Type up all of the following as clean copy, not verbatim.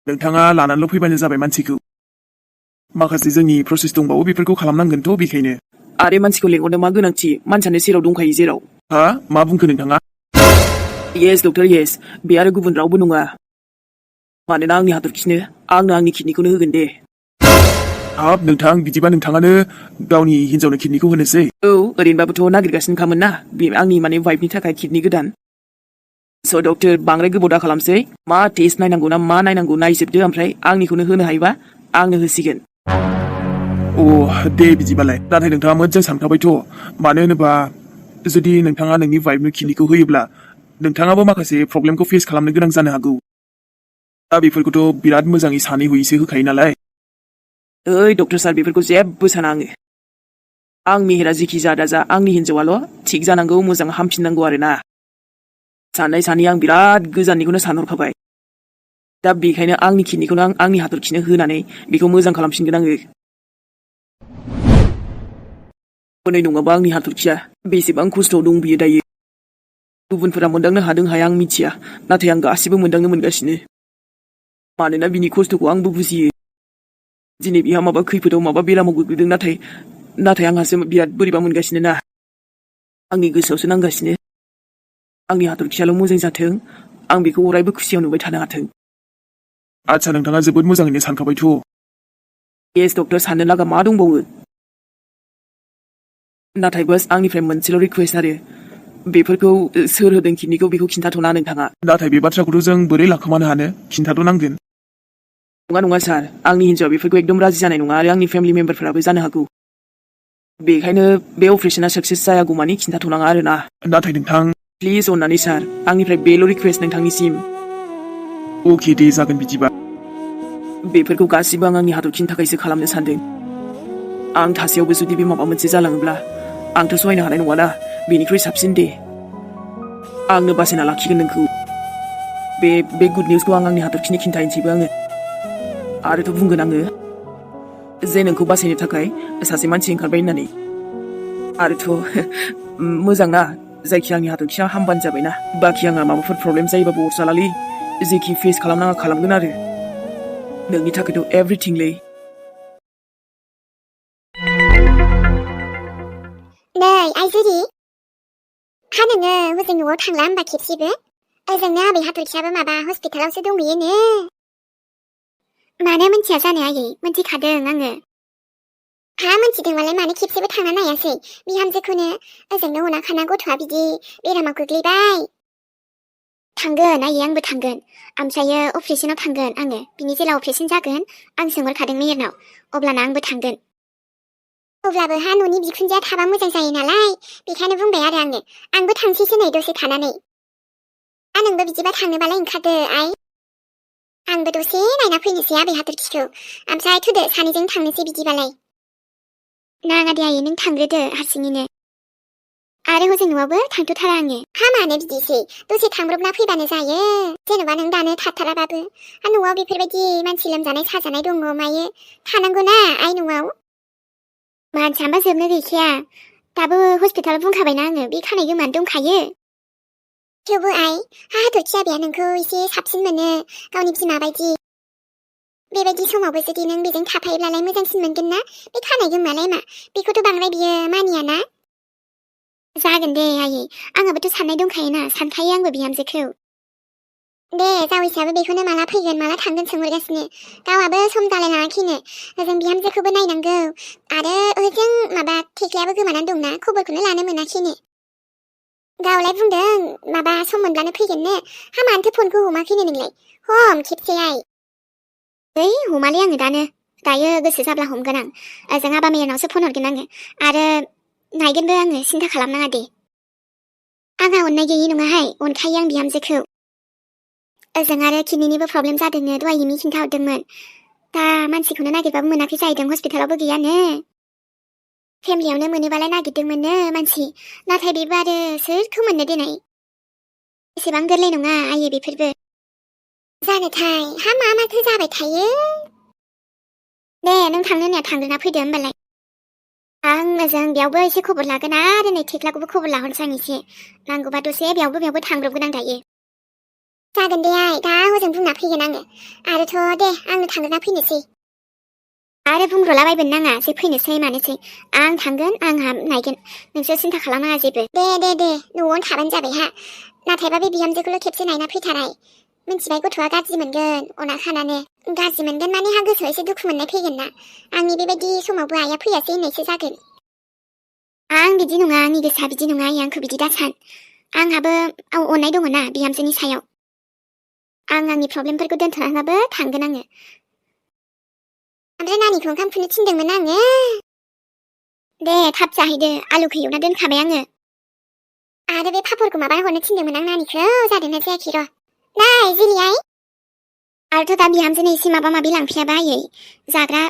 नोंथाङा लानानैल' फैबानो जाबाय मानसिखौ माखासे जोंनि प्रसेस दंबावो बेफोरखौ खालामनांगोनथ' बेखायनो आरे मानसिखौ लेंहरनो मा गोनांथि मानसियानो सेराव दंखायो जेराव हा मा बुंखो नोंथाङा येस डक्टर येस बे आरो गुबुन रावबो नङा मानोना आंनि हाथरखिनो आंनो आंनि किडनिखौनो होगोन दे हाब नोंथां बिदिबा नोंथाङानो गावनि हिन्जावनो किडनिखौ होनोसै औ ओरैनोबाबोथ' नागिरगासिनोखामोन ना बे आंनि वाइफनि थाखाय किडनि गोदान स' डक्टर बांद्राय गोबाव दा खालामसै मा टेस्ट नायनांगौ ना मा नायनांगौ नायजोबदो ओमफ्राय आंनिखौनो होनो हायोबा आंनो होसिगोन अ दे बिदिबालाय नाथाय नोंथाङा मोजां सानखाबायथ' मानो होनोबा जुदि नोंथाङा नोंनि वाइफनो किडनिखौ होयोब्ला नोंथाङाबो माखासे प्रब्लेमखौ फेस खालामनो गोनां जानो हागौ दा बेफोरखौथ' बिराद मोजाङै सानै हयैसो होखायो नालाय ओइ डक्टर सार बेफोरखौ जेबो साना आं मेहेरा जिखि जादा जा आंनि हिन्जावाल' थिग जानांगौ मोजां हामफिननांगौ आरो ना सानै आं बिराद गोजाननिखौनो सानहरखाबाय दा बेखायनो आंनि किडनिखौनो आं आंनि हाथरखिनो होनानै बेखौ मोजां खालामफिनगोन आङो हनै नङाबा आंनि हाथरखिया बेसेबां खस्थ'आव दं बियो दायो गुबुनफोरा मोनदांनो हादों हाया आं मिथिया नाथाय आं गासिबो मोनदांनो मोनगासिनो मानोना बिनि खस्थ'खौ आंबो बुजियो दिनै बिहा माबा खैफोदाव माबा बेरामाव गोग्लैदों नाथाय आंहासो बिराद बोरैबा मोनगासिनो ना आंनि गोसोआवसो नांगासिनो आंनि हाथरखियाल' मोजां जाथों आं बेखौ अरायबो खुसियाव नुबाय थानो हाथों आदसा नोंथाङा जोबोद मोजाङैनो सानखाबायथ' येस डक्टर साननो लागा मा दंबावो नाथाय बास आंनिफ्राय मोनसेल' रिकुवेस्ट आरो बेफोरखौ सोर होदों किडनिखौ बेखौ खिन्थाथ'ना नोंथाङा नाथाय बे बाथ्राखौथ' जों बोरै लाखोमानो हानो खिन्थाथ' नांगोन नङा सार आंनि हिन्जावा बेफोरखौ एकदम राजि जानाय नङा आरो आंनि फेमिलि मेम्बारफोराबो जानो हागौ बेखायनो बे अपारेशना साक्सेस जायागौ मानि खिन्थाथ'नाङा आरो ना नाथाय नोंथां प्लिज अननानै सार आंनिफ्राय बेल' रिकुवेस्ट नोंथांनिसिम अके दे जागोन बिदिबा बेफोरखौ गासिबो आं आंनि हाथरखिनि थाखायसो खालामनो सानदों आं थासेयावबो जुदि बे माबा मोनसे जालाङोब्ला आंथ' सहायनो हानाय नङाना बेनिख्रुइ साबसिन दे आंनो बासायना लाखिगोन नोंखौ बे गुड निउसखौ आं आंनि हाथरखिनि खिन्थाहैनोसैबो आङो आरोथ' बुंगोन आङो जे नोंखौ बासायनो थाखाय सासे मानसि ओंखारबाय होननानै आरोथ' मोजां ना जायखिया आंनि हाथरखिया हामबानो जाबायना बाखि आंहा माबाफोर प्रब्लेम जायोबाबो अरजालालै जेखि फेस खालामनाङा खालामगोन आरो नोंनि थाखायथ' एभ्रिथिंलै नै आइजुरि हा नोङो हजों न'आव थांला होमबा खेबसेबो ओजोंनो आबै हाथरखियाबो माबा हस्पिटालावसो दंहैयोनो मानो मिन्थिया जानो आयै मिन्थिखादों आङो हा मिन्थिदोंबालाय मानो खेबसेबो थांना नायासै बिहामजोखौनो ओजोंनो हना खाना गथ'आ बिदि बेरामाव गोग्लैबाय थांगोन आयै आंबो थांगोन ओमफ्रायो अपारेशनाव थांगोन आङो बिनि जेला अपारेशन जागोन आं सोंहरखादों मेयरनाव अब्लाना आंबो थांगोन अब्लाबो हा न'नि बिखुनजोआ थाबा मोजां जायो नालाय बेखायनो बुंबाय आरो आंबो थांसैसो नै दसे थानानै नोंबो बिदिबा थांनोबालाय ओंखारदो आइ आंबो दसे नायना फैनोसै आबै हाथरखिखौ ओमफ्राय थुदो सानैजों थांनोसै बिदिबालाय नाङा दे आयै नों थांग्रोदो हारसिङैनो आरो हजों न'आवबो थांथ'थारा आङो हा मानो बिदिसै दसे थांब्रबना फैबानो जायो जेन'बा नों दानो थाथाराबाबो न'आव बेफोरबायदि मानसि लोमजानाय साजानाय दङ मायो थानांगौ ना आइ न'आव मानसियाबा जोबनो गैखाया दाबो हस्पिटालाव बुंखाबायना आङो बे खानाय गोमानो दंखायो थेवबो आइ हाथरखि आबैया नोंखौ एसे साबसिन मोनो गावनि बिमा बायदि बेबायदि समावबो जुदि नों बेजों थाफायोब्लालाय मोजांसिन मोनगोन ना बे खानाय गोमालाय मा बेखौथ' बांद्राय बियो मानियाना जागोन दे आयै आंहाबोथ' साननाय दंखायोना सानखायो आंबो बिहामजोखौ दे जावैसाबो बेखौनो माला फैगोन माला थांगोन सोंहरगासिनो गावहाबो सम जालायलाङाखैनो ओजों बिहामजोखौबो नायनांगौ आरो ओजों माबा थेख्लायाबो गोमानानै दंना खबरखौनो लानो मोनाखैनो गावलाय बुंदों माबा सम मोनब्लानो फैगोननो मानोथो फनखौ हमाखैनो नोंलाय हम खेबसे आइ हमालै आङो दायो गोसो जाब्ला हमगोन आं ओजों आबा मेयरनावसो फन हरगोन आङो आरो नायगोनबो आङो सिन्था खालामनाङा दे आंहा अननाय गैयि नङाहाय अनखायो आं बिहामजोखौ ओजों आरो किडनिनिबो प्रब्लेम जादोंनो दहाय हिमि खिन्थाहरदोंमोन दा मानसिखौनो नागिरबाबो मोनाखै जाहैदों हस्पिटालावबो गैयानो फेमिलियावनो मोनोबालाय नागिरदोंमोननो मानसि नाथाय बेबो आरो सोरखौ मोननो देनाय एसेबां गोरलै नङा आयै बेफोरबो जानोथाय मा माथो जाबाय थायो दे नों थांनो होननाया थांग्रोना फैदो होमबालाय आं ओजों बेयावबो एसे खबर लागोन आरो नै थेख्लाखौबो खबर लाहरनोसै आं एसे नांगौबा दसे बेयावबो थांब्रबगोन आं दायो जागोन दे आइ दा हजों बुंना फैगोन आङो आरोथ' दे आंनो थांग्रोना फैनोसै आरो बुंब्रलाबायबोनो नाङा जे फैनोसै मानोसै आं थांगोन आंहा नायगोन नोंसोर सिन्था खालामनाङा जेबो दे न'आवनो थाबानो जाबाय हा नाथायबा बे बिहामजोखौल' खेबसे नायना फैथाराय मिन्थिबाय गथ'आ गाज्रि मोनगोन अना खानानो गाज्रि मोनगोन माने हा गोसोआव एसे दुखु मोननाय फैगोन ना आंनि बेबायदि समावबो आइया फैयासै होननायसो जागोन आं बिदि नङा आंनि गोसोआ बिदि नङा आइ आंखौ बिदि दासान आंहाबो अननाय दङ ना बिहामजोनि सायाव आं आंनि प्रब्लेमफोरखौ दोनथ'नानैबाबो थांगोन आङो ओमफ्राय नानिखौ ओंखाम खुनो थिनदोंमोन आङो दे थाब जाहैदो आलुखौ एवना दोनखाबाय आङो आरो बे पापरखौ माबा हरनो थिनदोंमोन आं नानिखौ जादोंना जायाखै र' नाय जिलि आइ आरोथ' दा बिहामजोनो एसे माबा माबि लांफैयाबा आयै जाग्रा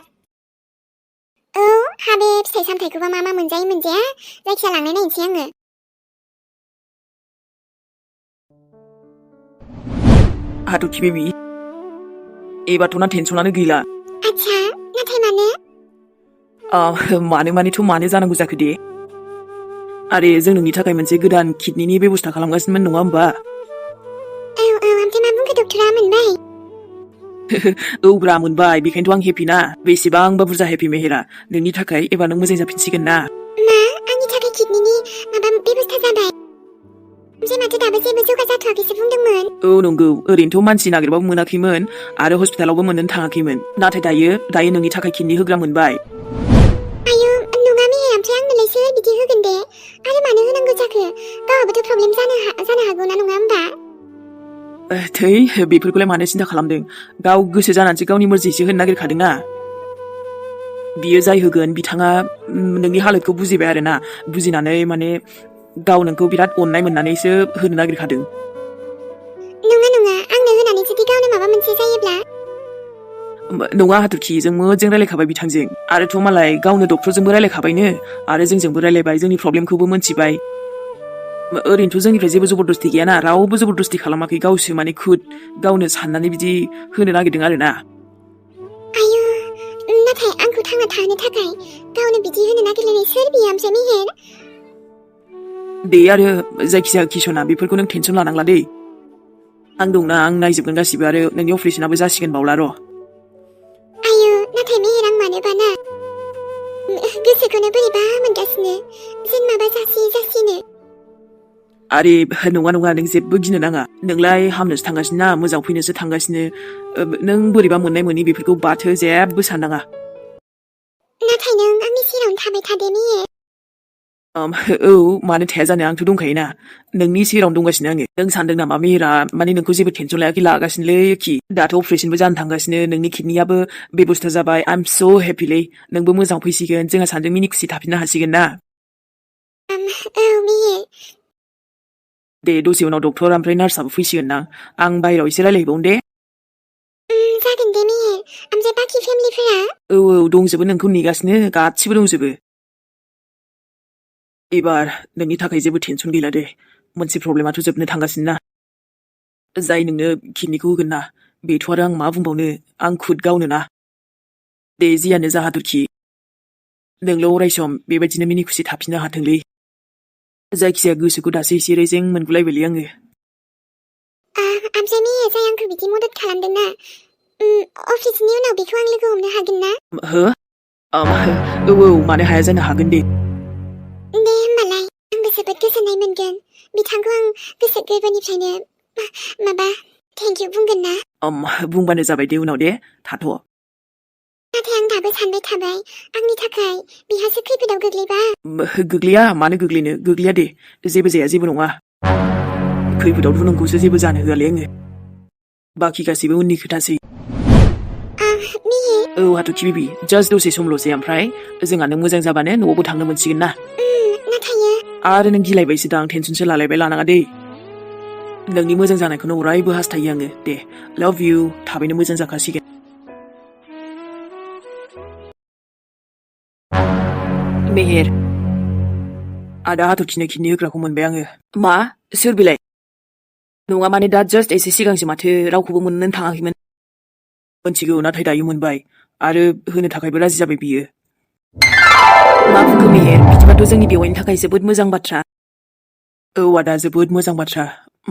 औ हाबे फिथाइ सामथाइखौबा मा मोनजायो मोनजाया जायखिया लांनाय नायनोसै आङो हाथरखि बेबि एबारथ' ना टेनसनानो गैला आच्छा नाथाय मानो मानोथ' मानो जानांगौ जाखो दे आरे जों नोंनि थाखाय मोनसे गोदान किडनिनि बेबस्था खालामगासिनोमोन नङा होमबा ओमफ्राय मा बुंखो डक्टरा मोनबाय औब्रा मोनबाय बेखायनोथ' आं हेपि ना बेसेबांबा बुरजा हेपि मेहेरा नोंनि थाखाय एबार नों मोजां जाफिनसिगोन ना मा आंनि थाखाय किडनिनि माबा बेबस्था जाबाय ओमफ्राय माथो दाबो जेबो जौगा जाथ'वाखैसो बुंदोंमोन औ नंगौ ओरैनोथ' मानसि नागिरबाबो मोनाखैमोन आरो हस्पिटालावबो मोननो थाङाखैमोन नाथाय दायो नोंनि थाखाय किडनि होग्रा मोनबाय आयु नङा मेहे ओमफ्राय आंनोलाय सोर बिदि होगोन दे आरो मानो होनांगौ जाखो गावहाबोथ' प्रब्लेम जानो हागौ ना नङा होमबा थै बेफोरखौलाय मानो सिन्था खालामदों गाव गोसो जानानैसो गावनि मर्जिसो होनो नागिरखादोंना बियो जाय होगोन बिथाङा नोंनि हालोदखौ बुजिबाय आरोना बुजिनानै माने गाव नोंखौ बिराद अननाय मोननानैसो होनो नागिरखादों नङा आंनो होनानै जुदि गावनो माबा मोनसे जायोब्ला नङा हाथरखि जों मोजां रायलायखाबाय बिथांजों आरोथ' मालाय गावनो डक्टरजोंबो रायलायखाबायनो आरो जोंजोंबो रायलायबाय जोंनि प्रब्लेमखौबो मोनथिबाय ओरैनोथ' जोंनिफ्राय जेबो जबरदस्ति गैयाना रावबो जबरदस्ति खालामाखै गावसो माने गावनो साननानै बिदि होनो नागिरदों आरोना आयु नाथाय आंखौ थांना थाहोनो थाखाय गावनो बिदि होनो नागिरलायनाय सोर बियो ओमफ्राय मेहेर दे आरो जायखिजाया किसना बेफोरखौ नों टेनसन लानांला दे आं दंना आं नायजोबगोन गासिबो आरो नोंनि अपारेसनाबो जासिगोन बावला र' आयु नाथाय मेहेर आं मानोबा ना गोसोखौनो बोरैबा मोनगासिनो जेन माबा जासिनो आरे नङा नों जेबो गिनो नाङा नोंलाय हामनोसो थांगासिनो ना मोजां फैनोसो थांगासिनो नों बोरैबा मोननाय मोनि बेफोरखौ बाथो जेबो साननाङा नाथाय नों आंनि सेरावनो थाबाय थादो मेहेर औ मानो थाया जानो आंथ' दंखायोना नोंनि सेरावनो दंगासिनो आङो नों सानदों नामा मेहेरा माने नोंखौ जेबो टेनसन लागासिनोलै खि दाथ' अपारेसनबो जानो थांगासिनो नोंनि किडनियाबो बेबस्था जाबाय आइ एम स' हेपिलै नोंबो मोजां फैसिगोन जोंहा सानदों मिनि खुसि थाफिननो हासिगोन ना औ मेहेर दे दसे उनाव डक्टर ओमफ्राय नार्सआबो फैसिगोन ना आं बायहेरायाव एसे रायलायहैबावनो दे जागोन दे मेहेर ओमफ्राय बाखि फेमिलिफोरा औ दंजोबो नोंखौ नेगासिनो गासिबो दंजोबो एबार नोंनि थाखाय जेबो टेनसन गैला दे मोनसे प्रब्लेमाथ' जोबनो थांगासिनो ना जाय नोंनो किडनिखौ होगोन ना बेथ' आरो आं मा बुंबावनो आं गावनो ना दे जियानो जा हाथरखि नोंल' अरायसम बेबायदिनो मिनि खुसि थाफिननो हाथोंलै जायखिजाया गोसोखौ दासो एसे रेजें मोनगुलायबायलै आङो ओमफ्राय मेहेर जाय आंखौ बिदि मदद खालामदोंना अफिसनि उनाव बेखौ आं लोगो हमनो हागोन ना हो औ मानो हाया जानो हागोन दे दे होमबालाय आंबो जोबोद गोजोननाय मोनगोन बिथांखौ आं गोसो गोरबोनिफ्रायनो माबा थेंक इउ बुंगोन ना बुंबानो जाबाय दे उनाव दे थाथ' नाथाय आं दाबो सानबाय थाबाय आंनि थाखाय बिहासो खैफोदाव गोग्लैबा गोग्लैया मानो गोग्लैया दे जेबो जाया जेबो नङा खैफोदावथ' नोंखौसो जेबो जानो होआलै आङो बाखि गासैबो उननि खोथासै मेहेर औ हाथरखि बेबि जास्ट दसे समल'सै ओमफ्राय जोंहा नों मोजां जाबानो न'आवबो थांनो मोनसिगोन ना नाथायो आरो नों गिलायबायसो दां टेनसनसो लानाङा दे नोंनि मोजां जानायखौनो अरायबो हास्थायो आङो दे लाभ इउ थाबैनो मोजां जाखासिगोन मेहेर आदा हाथरखिनो किडनि होग्राखौ मोनबाय आङो मा सोर बिलाय नङा माने दा जास्ट एसे सिगांसो माथो रावखौबो मोननो थाङाखैमोन मोनथिगौ नाथाय दायो मोनबाय आरो होनो थाखायबो राजि जाबाय बियो मा बुंखो मेहेर बिदिबाथ' जोंनि बेवाइनि थाखाय जोबोद मोजां बाथ्रा औ आदा जोबोद मोजां बाथ्रा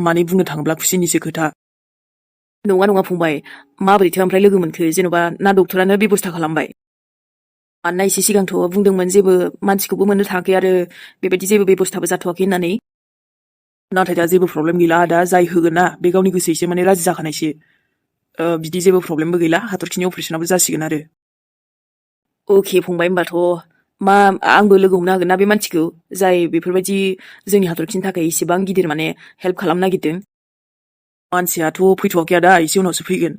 माने बुंनो थाङोब्ला खुसिनिसो खोथा नङा फंबाय माबोरैथो ओमफ्राय लोगो मोनखो जेन'बा ना डक्टरानो बेबस्था खालामबाय मानोना एसे सिगांथ' बुंदोंमोन जेबो मानसिखौबो मोननो थाङाखै आरो बेबायदि जेबो बेबस्थाबो जाथ'वाखै होननानै नाथाय दा जेबो प्रब्लेम गैला दा जाय होगोन ना बे गावनि गोसोयैसो माने राजि जाखानायसो बिदि जेबो प्रब्लेमबो गैला हाथरखिनि अपारेसनाबो जासिगोन आरो अके फंबाय होमबाथ' मा आंबो लोगो हमनो हागोन ना बे मानसिखौ जाय बेफोरबायदि जोंनि हाथरखिनि थाखाय इसेबां गिदिर माने हेल्प खालामनो नागिरदों मानसियाथ' फैथ'वाखै दा एसे उनावसो फैगोन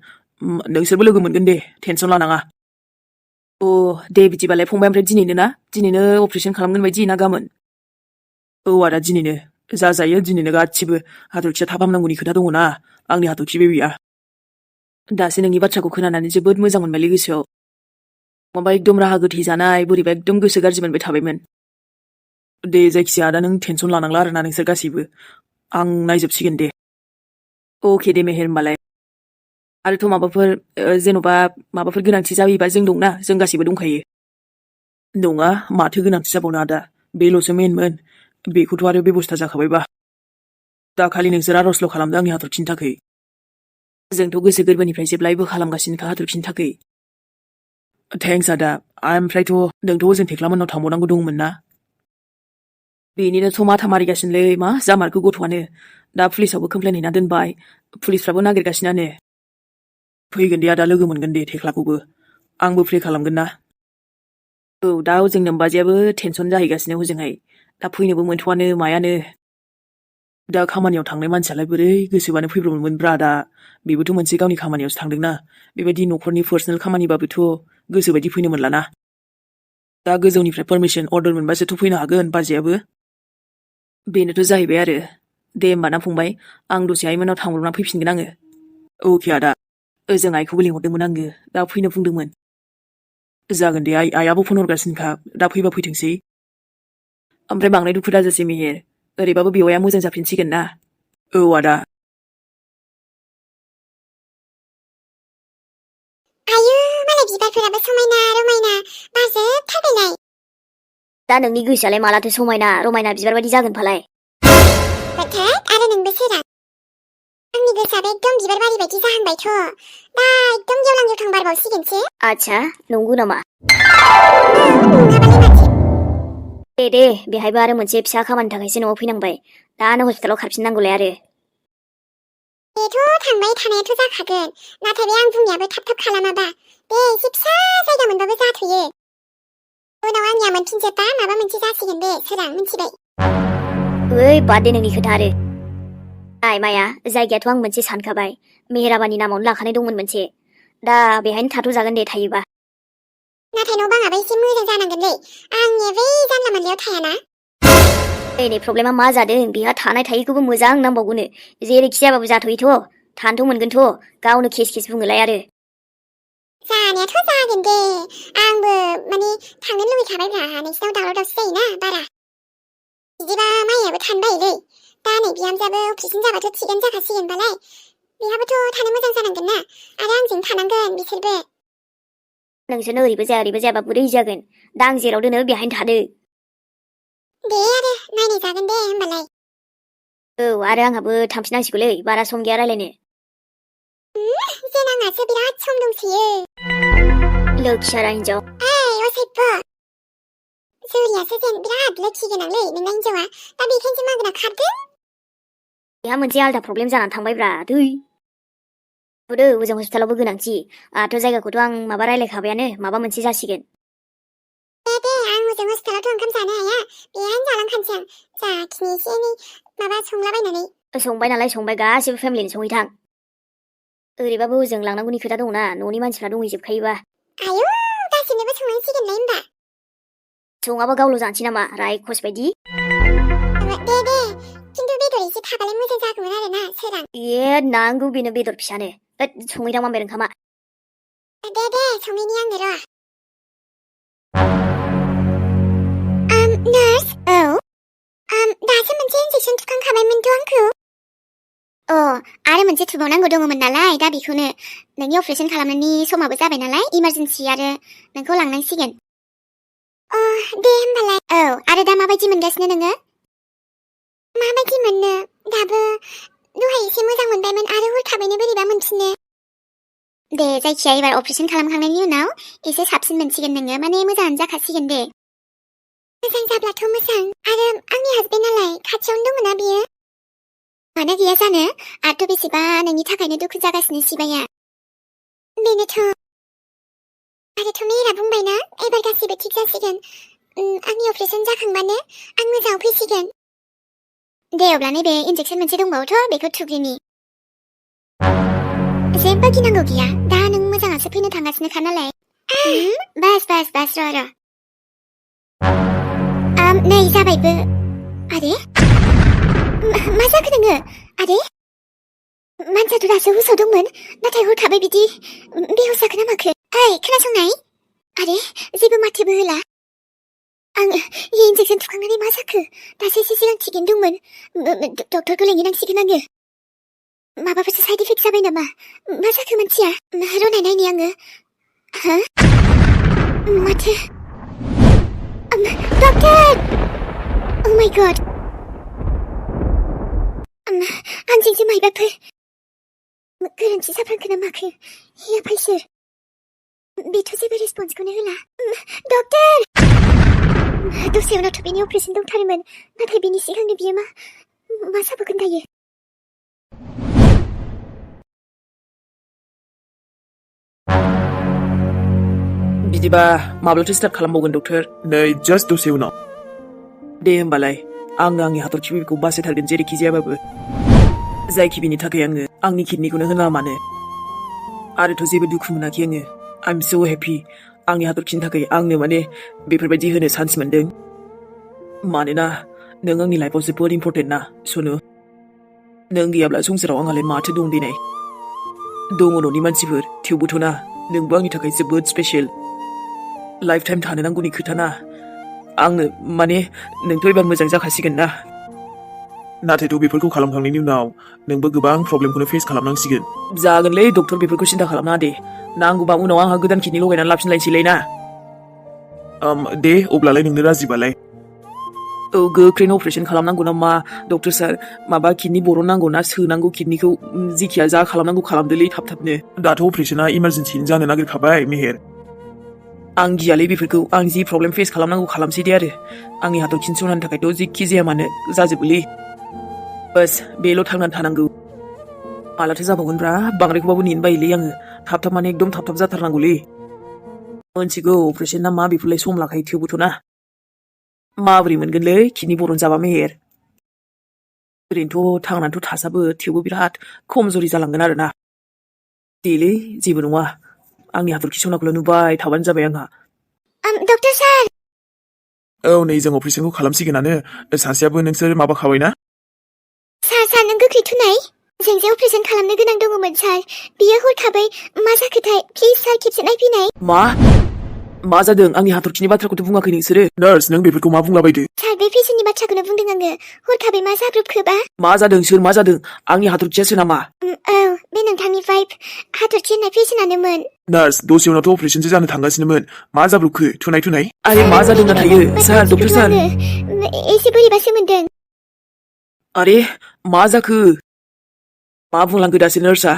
नोंसोरबो लोगो मोनगोन दे टेनसन लानाङा दे बिदिबालाय फंबाय ओमफ्राय दिनैनो अपारेसन खालामगोन बायदि ना गाबोन आदा दिनैनो जाजायो दिनैनो गासिबो हाथरखिया थाब हामनांगौनि खोथा दङ ना आंनि हाथरखि बेबिया दासो नोंनि बाथ्राखौ खोनानानै जोबोद मोजां मोनबायलै गोसोआव माबा एकदम राहा गोथै जानाय बोरैबा एकदम गोसो गाज्रि मोनबाय थाबायमोन दे जायखिजाया आदा नों टेनसन लानांला आरोना नोंसोर गासैबो आं नायजोबसिगोन दे अके दे मेहेर होमबालाय आरोथ' माबाफोर जेन'बा माबाफोर गोनांथि जायोबा जों दंना जों गासैबो दंखायो नङा माथो गोनांथि जाबावनो आदा बेल'सो मेनमोन बेखौथ' आरो बेबस्था जाखाबायबा दाखालि नोंसोर आर'जल' खालामदों आंनि हाथरखिनि थाखाय जोंथ' गोसो गोरबोनिफ्राय जेब्लायबो खालामगासिनोखा हाथरखिनि थाखाय थेंक्स आदा ओमफ्रायथ' नोंथ' ओजों थेख्लामोननाव थांबावनांगौ दंमोन ना बेनिनोथ' माथा मारिगासिनोलै मा जामारखो गथ'आनो दा पुलिसावबो कमप्लेन हैना दोनबाय पुलिसफ्राबो नागिरगासिनो फैगोन दे आदा लोगो मोनगोन दे थेख्लाखौबो आंबो प्रे खालामगोन ना दा ओजों नोमबाजैयाबो टेनसन जाहैगासिनो हजोंहाय दा फैनोबो मोनथ'आनो मायानो दा खामानियाव थांनाय मानसियालाय बोरै गोसोबानो फैब्रबनोमोनब्रा दा बेबोथ' मोनसे गावनि खामानियावसो थांदोंना बेबायदि न'खरनि पार्सनेल खामानिबाबोथ' गोसोबायदि फैनो मोनलाना दा गोजौनिफ्राय पारमिसन अर्डार मोनबासोथ' फैनो हागोन बाजैयाबो बेनोथ' जाहैबाय आरो दे होमबा ना फंबाय आं दसे आइमोननाव थांब्रबना फैफिनगोन आङो अके आदा ओजों आइखौबो लिंहरदोंमोन आङो दा फैनो बुंदोंमोन जागोन दे आइयाबो फन हरगासिनोखा दा फैबा फैथोंसै ओमफ्राय बांद्राय दुखु दाजासै मेहेर ओरैबाबो बेवाइया मोजां जाफिनसिगोन ना आदा आयु मालाय बिबारफोराबो समायना रमायना बारजोबथारबायलाय दा नोंनि गोसोआलाय मालाथो समायना रमायना बिबार बायदि जागोन फालाय थोद आरो नोंबो सोरा आंनि गोसोआबो एकदम बिबार बारि बायदि जाहांबायथ' दा एकदम गेवलां गेवथां बारबावसिगोनसो आच्छा नंगौ नामा नङाबालाय माथो दे बेहायबो आरो मोनसे फिसा खामानि थाखायसो न'आव फैनांबाय दानो हस्पिटालाव खारफिननांगौलाय आरो बेथ' थांबाय थानायाथ' जाखागोन नाथाय बे आं बुंनायाबो थाब थाब खालामाबा बे एसे फिसा जायगा मोनबाबो जाथ'यो उनाव आंनिया मोनफिनजोबबा माबा मोनसे जासिगोन बे सोरां मिथिबाय ओइ बाद दे नोंनि खोथा आरो माया जायगायाथ' आं मोनसे सानखाबाय मेहेराबानि नामावनो लाखानाय दंमोन मोनसे दा बेहायनो थाथ'जागोन दे थायोबा नाथाय न' बाङाबो एसे मोजां जानांगोनलै आं बै जानला मोनलायाव थायाना नै प्रब्लेमा मा जादों बेहा थानाय थायैखौबो मोजां नांबावगौनो जेरैखि जाबाबो जाथ'योथ' थानोथ' मोनगोनथ' गावनो केस बुङोलाय आरो जानायाथ' जागोन दे आंबो माने थांनो लुबैखाबायब्रा नोंसिनाव दावराव दावसि जायोना बारा बिदिबा माइयाबो थानो बायोलै दा नै बिहामजोआबो अपारेसन जाबाथ' थिगानो जाखासिगोनबालाय बेहाबोथ' थानो मोजां जानांगोन ना आरो आंजों थानांगोन बिसोरबो नोंसोरनो ओरैबो जाया बोरै जागोन दा आं जेराव दोनो बेहायनो थादो दे आरो नायनाय जागोन दे होमबालाय आरो आंहाबो थांफिननांसिगौलै बारा सम गैया रायलायनो जेनाङासो बिराद सम दंसोयो लोखियारा हिन्जाव असैब्य जुलियासो जेन बिराद लोखि गोनांलै नोंना हिन्जावा दा बेखायनोसो मागोना खारदों बेहा मोनसे आलदा प्रब्लेम जानानै थांबायब्रा दै बुदो ओजों हस्पिटालावबो गोनांथि आंहाथ' जायगाखौथ' आं माबा रायलायखाबायानो माबा मोनसे जासिगोन दे आं ओजों हस्पिटालावथ' ओंखाम जानो हाया बेहायनो जालांखानोसै आं जाखिनि एसे एनै माबा संलाबायनानै संबाय नालाय संबाय गासिबो फेमिलिनो संहैथां ओरैबाबो ओजों लांनांगौनि खोथा दंना न'नि मानसिफ्रा दंहैजोबखायोबा आयु गासिनोबो संनांसिगोनलाय होमबा सङाबा गावल' जानोसै नामा रायखस बायदि दे खिन्थु बेदर एसे थाबालाय मोजां जागौमोन आरोना सोरां नांगौ बेनो बेदर फिसानो संहैदां मामेर ओंखामा दे संहैनि आंनो र' नार्स दासो मोनसे इन्जेक्सन थुखांखाबायमोनथ' आंखौ आरो मोनसे थुबावनांगौ दङमोन नालाय दा बेखौनो नोंनि अपारेसन खालामनायनि समाबो जाबाय नालाय इमारजेन्सि आरो नोंखौ लांनांसिगोन दे होमबालाय आरो दा माबायदि मोनगासिनो नोङो माबायदि मोननो दाबो दहाय एसे मोजां मोनबायमोन आरो हरखाबैनो बोरैबा मोनफिनो। दे जायखिया एबार अपारेशन खालामखांनायनि उनाव एसे साबसिन मोनसिगोन नोङो, माने मोजाङानो जाखासिगोन दे। मोजां जाब्लाथ' मोजां। आरो आंनि हासबेन्डआलाय खाथियावनो दङना बियो? मानो गैया जानो, आंथ' बेसेबा नोंनि थाखायनो दुखु जागासिनो शिबाया। बेनोथ'। आरोथ' मेहेरा बुंबायना एबार गासिबो थिग जासिगोन। आंनि अपारेशन जाखांबानो आं मोजाङाव फैसिगोन। दे अब्ला नैबे इन्जेक्सन मोनसे दंबावोथ' बेखौ थुग्रोनि। जेबो गिनांगौ गैया, दा नों मोजाङासो फैनो थांगासिनोखा नालाय। बास र'। नै जाबायबो। आरे मा जाखो नोङो? आरे मानसियाथ' दासो हुसआव दंमोन, नाथाय हरखाबै बिदि बेहुस जाखो ना माखो? ओइ खोनासंनाय। आरे जेबो माथोबो होला। आं इन्जेक्सन थुखांनानै मा जाखो? दासो एसे सिगां थिगैनो दंमोन। डक्टरखौ लेंहरनांसिगोन आङो। माबाफोरसो साइड इफेक्ट जाबाय नामा? मा जाखो मानसिया? र'नाय नायनि आङो। हो? माथो? डक्टर! Oh my god! आंजोंसो मायबाफोर गोरोन्थि जाफ्लांखो ना माखो? हे आफायसोर! बेथ' जेबो रेसपन्सखौनो होला। डक्टर! दसे उनावथ' बेनि अपारेशन दंथारोमोन, नाथाय बेनि सिगांनो बियो मा जाबोगोन दायो? बिदिबा माब्लाथो स्टार्ट खालामबावगोन डक्टर? नै जास्ट दसे उनाव। दे होमबालाय आङो आंनि हाथरखिफोरखौ बासायथारगोन जेरैखि जायाबाबो। जाय खिबिनि थाखाय आङो आंनि किडनिखौनो होना मानो। आरोथ' जेबो दुखु मोनाखै आङो। आइ एम सो हेपि। आंनि हाथरखिनि थाखाय आंनो माने बेफोरबायदि होनो चान्स मोनदों। मानोना नों आंनि लाइफआव जोबोद इम्पर्टेन्ट ना सनु। नों गैयाब्ला संसाराव आंहालाय माथो दं देनाय? दङ न'नि मानसिफोर, थेवबोथ' ना नोंबो आंनि थाखाय जोबोद स्पेसियेल। लाइफ टाइम थानो नांगौनि खोथा ना। आंनो माने नोंथ' एबार मोजां जाखासिगोन ना। नाथायथ' बेफोरखौ खालामखांनायनि उनाव नोंबो गोबां प्रब्लेमखौनो फेस खालामनांसिगोन। जागोनलै डक्टर, बेफोरखौ सिन्था खालामनाङा दे। नांगौबा उनाव आंहा गोदान किडनि लगायनानै लाफिनलायनोसैलाय ना। दे अब्लालाय नोंनो राजिबालाय। औ गोख्रैनो अपारेशन खालामनांगौ ना मा डक्टर सार? माबा किडनि बरननांगौ ना सोनांगौ किडनिखौ? जिखिया जा खालामनांगौ खालामदोलै थाबनो। दाथ' अपारेशना इमारजेन्सियैनो जानो नागिरखाबाय मेहेर। आं गियालै बेफोरखौ। आं जि प्रब्लेम फेस खालामनांगौ खालामसै दे आरो। आंनि हाथरखिनि सनानि थाखायथ' जिखि जाया मानो जाजोबोलै। बास बेल' थांनानै थानांगौ। मालाथो जाबावगोनब्रा? बांद्रायखौबाबो नेनो बायोलै आङो। थाब माने एकदम थाब जाथारनांगौलै। मोनथिगौ अपारेशन ना मा बेफोरलाय सम लाखायो, थेवबोथ' ना। माबोरै मोनगोनलै किडनि बरन जाबा मेहेर? ओरैनोथ' थांनानैथ' थासाबो, थेवबो बिराद खमजरि जालांगोन आरो ना। देलै जेबो नङा। आंनि हाथरखि सनाखौल' नुबाय थाबानो जाबाय आंहा। डक्टर सार! औ नै जों अपारेशनखौ खालामसिगोनानो। सासेयाबो नोंसोर माबाखाबायना? सार नों गोख्रै थुनाय। जों जे अपारेशन खालामनो गोनां दङमोन सार। बियो हरखाबै मा जाखोथाय? प्लिज सार खेबसे नायफैनाय। मा जादों? आंनि हाथरखिनि बाथ्राखौथ' बुङाखै नोंसोरो? नार्स नों बेफोरखौ मा बुंलाबायदो? सार बे पेशेन्टनि बाथ्राखौनो बुंदों आङो। हरखाबै मा जाब्रबखोबा? मा जादों? सोर मा जादों? आंनि हाथरखियासो नामा? औ बे नोंथांनि वाइफ हाथरखि होननाय पेशेन्टआनोमोन। नार्स दसे उनावथ' अपारेशनसो जानो थांगासिनोमोन। मा जाब्रबखो? थुनाय। आरे मा जादों नाथायो? सार डक्टर सार। एसे बोरैबासो मोनदों। आरे मा जाखो? मा बुंलांखो दासो नार्सआ?